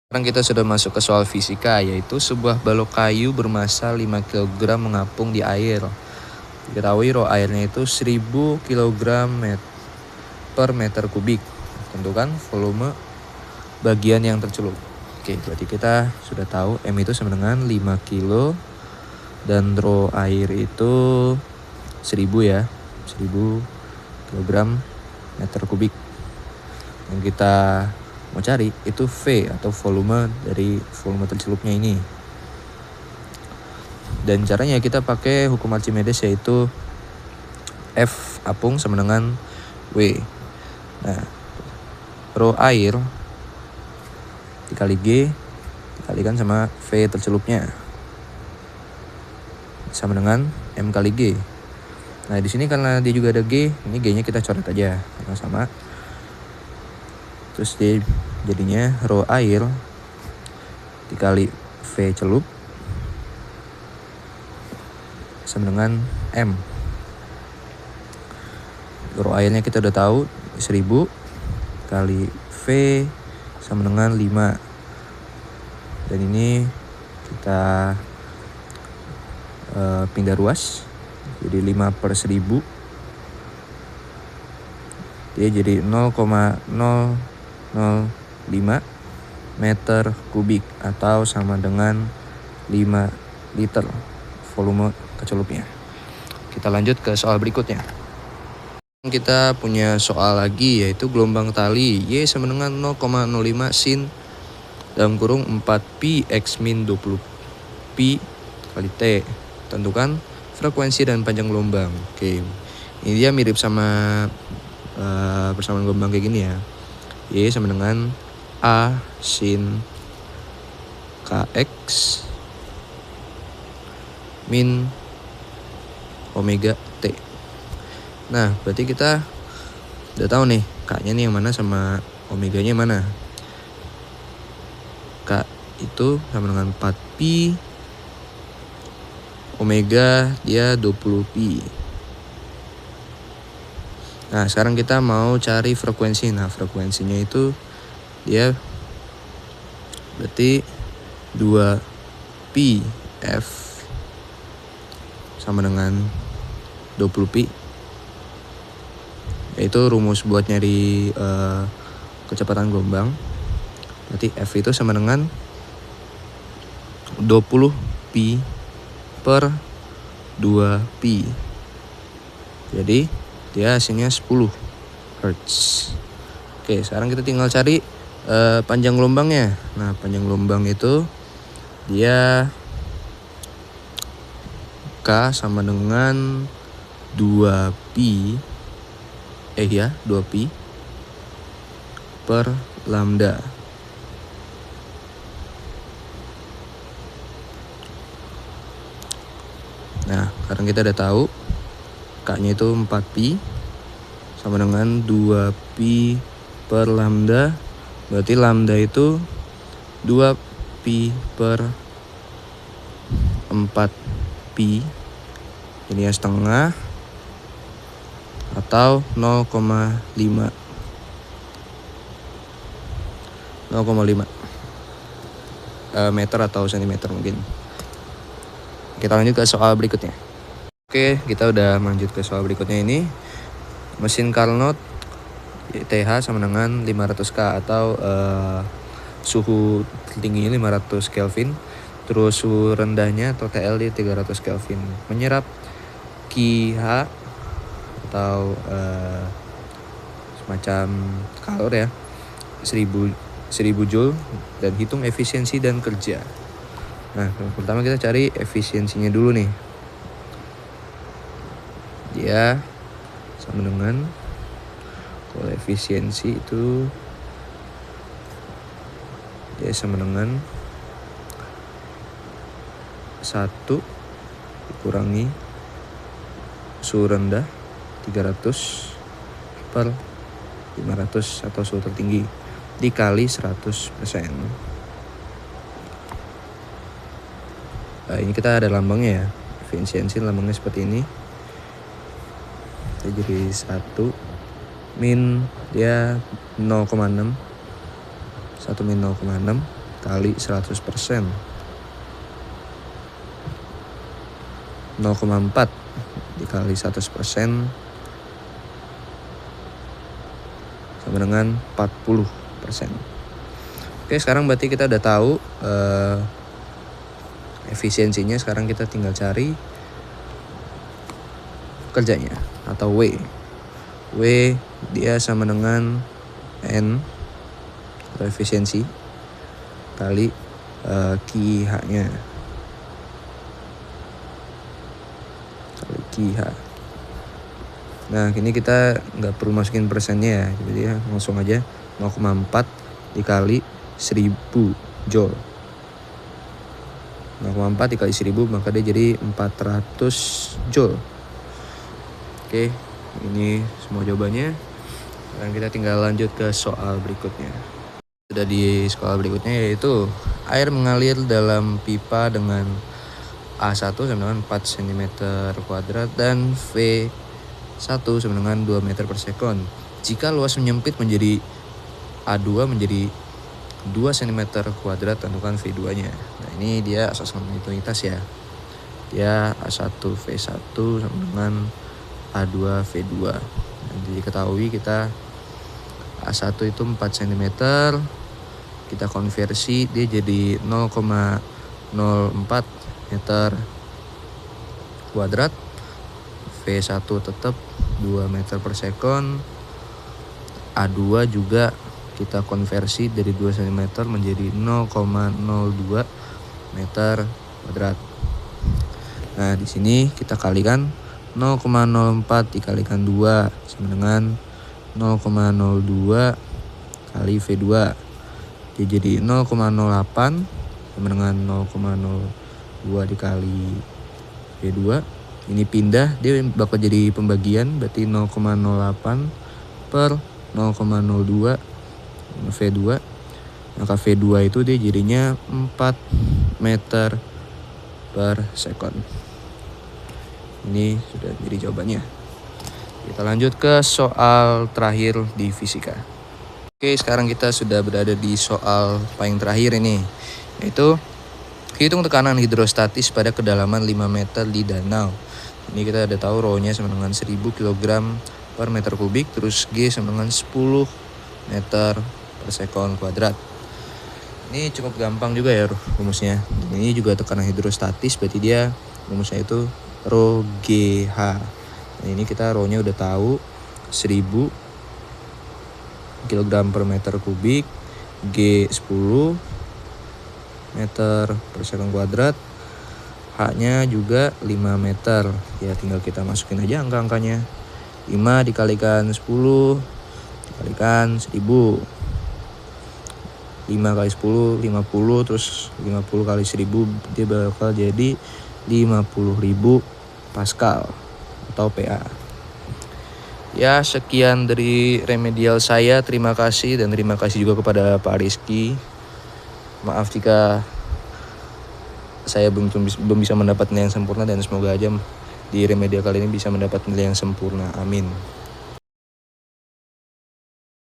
Sekarang kita sudah masuk ke soal fisika, yaitu sebuah balok kayu bermassa 5 kg mengapung di air. Diketahui rho airnya itu 1000 kg per meter kubik. Tentukan volume bagian yang tercelup. Oke, berarti kita sudah tahu M itu sama dengan 5 kilo dan rho air itu 1000 ya. 1000 kg meter kubik. Yang kita mau cari itu V atau volume dari volume tercelupnya ini. Dan caranya kita pakai hukum Archimedes, yaitu F apung sama dengan W. Nah, rho air dikali G dikalikan sama V tercelupnya sama dengan M kali G. Nah, di sini karena dia juga ada G, ini G-nya kita coret aja sama-sama. Terus dia jadinya rho air dikali V celup sama dengan M. Rho airnya kita udah tahu 1000 kali V sama dengan 5. Dan ini kita pindah ruas jadi 5 per 1000. Dia jadi 0,005 meter kubik atau sama dengan 5 liter volume kecelupnya. Kita lanjut ke soal berikutnya. Kita punya soal lagi, yaitu gelombang tali Y sama dengan 0,05 sin dalam kurung 4pi X min 20 pi kali T. Tentukan frekuensi dan panjang gelombang. Oke, ini dia mirip sama persamaan gelombang kayak gini ya. Y sama dengan A sin Kx min omega T. Nah, berarti kita udah tahu nih K-nya nih yang mana sama omeganya mana. K itu sama dengan 4pi, omega dia 20pi. Nah, sekarang kita mau cari frekuensi. Nah, frekuensinya itu dia berarti 2pi F sama dengan 20pi. Yaitu rumus buat nyari kecepatan gelombang. Berarti F itu sama dengan 20pi per 2pi. Jadi dia hasilnya 10 Hz. Oke, sekarang kita tinggal cari panjang gelombangnya. Nah, panjang gelombang itu dia K sama dengan 2pi 2pi per lambda. Nah, sekarang kita udah tahu K-nya itu 4pi sama dengan 2pi per lambda. Berarti lambda itu 2pi per 4pi. Ini ya setengah atau 0,5 meter atau sentimeter mungkin. Kita lanjut ke soal berikutnya. Oke, kita udah lanjut ke soal berikutnya ini. Mesin Carnot TH sama dengan 500K atau suhu tingginya 500 Kelvin. Terus suhu rendahnya atau TL di 300 Kelvin. Menyerap QH atau semacam kalor ya, 1000 Joule, dan hitung efisiensi dan kerja. Nah, pertama kita cari efisiensinya dulu nih. Dia sama dengan, kalau efisiensi itu dia sama dengan 1 dikurangi suhu rendah 300 per 500 atau suhu tertinggi dikali 100%. Nah, ini kita ada lambangnya ya. Efisiensi lambangnya seperti ini. Jadi 1 min dia 0,6. 1 min 0,6 kali 100%. 0,4 dikali 100% sama dengan 40%. Oke, sekarang berarti kita udah tahu efisiensinya. Sekarang kita tinggal cari kerjanya atau W. W dia sama dengan N atau efisiensi kali QH-nya kali QH. Nah, ini kita nggak perlu masukin persennya ya, jadi ya langsung aja 0,4 dikali 1000 Joule. 0,4 dikali 1000 maka dia jadi 400 Joule. Oke, ini semua jawabannya. Sekarang kita tinggal lanjut ke soal berikutnya. Sudah di soal berikutnya, yaitu air mengalir dalam pipa dengan A1 sama dengan 4 cm kuadrat dan V1 sama dengan 2 meter per sekon. Jika luas menyempit menjadi A2 menjadi 2 cm kuadrat, tentukan V2-nya. Nah, ini dia asas kontinuitas ya. Dia A1 V1 sama dengan A2 V2. Nanti diketahui kita A1 itu 4 cm, kita konversi dia jadi 0,04 meter kuadrat. V1 tetap 2 meter per sekon. A2 juga kita konversi dari 2 cm menjadi 0,02 meter kuadrat. Nah, di sini kita kalikan 0,04 dikalikan 2 sama dengan 0,02 kali V2. Dia jadi 0,08 sama dengan 0,02 dikali V2. Ini pindah, dia bakal jadi pembagian, berarti 0,08 per 0,02 V2. Maka V2 itu dia jadinya 4 meter per sekon. Ini sudah jadi jawabannya. Kita lanjut ke soal terakhir di fisika. Oke, sekarang kita sudah berada di soal paling terakhir ini, yaitu hitung tekanan hidrostatis pada kedalaman 5 meter di danau. Ini kita udah tahu rho-nya sama dengan 1000 kg per meter kubik, terus G sama dengan 10 meter per sekon kuadrat. Ini cukup gampang juga ya rumusnya. Ini juga tekanan hidrostatis, berarti dia rumusnya itu rho GH. Nah, ini kita rho-nya udah tahu 1000 kg per meter kubik, G 10 meter per sekon kuadrat, H-nya juga 5 meter. Ya tinggal kita masukin aja angka-angkanya. 5 dikalikan 10 dikalikan 1000. 5 kali 10 50, terus 50 kali 1000 dia bakal jadi 50.000 Pascal atau PA. Ya, sekian dari remedial saya. Terima kasih, dan terima kasih juga kepada Pak Rizky. Maaf jika saya belum bisa mendapat nilai yang sempurna, dan semoga aja di remedial kali ini bisa mendapat nilai yang sempurna. Amin.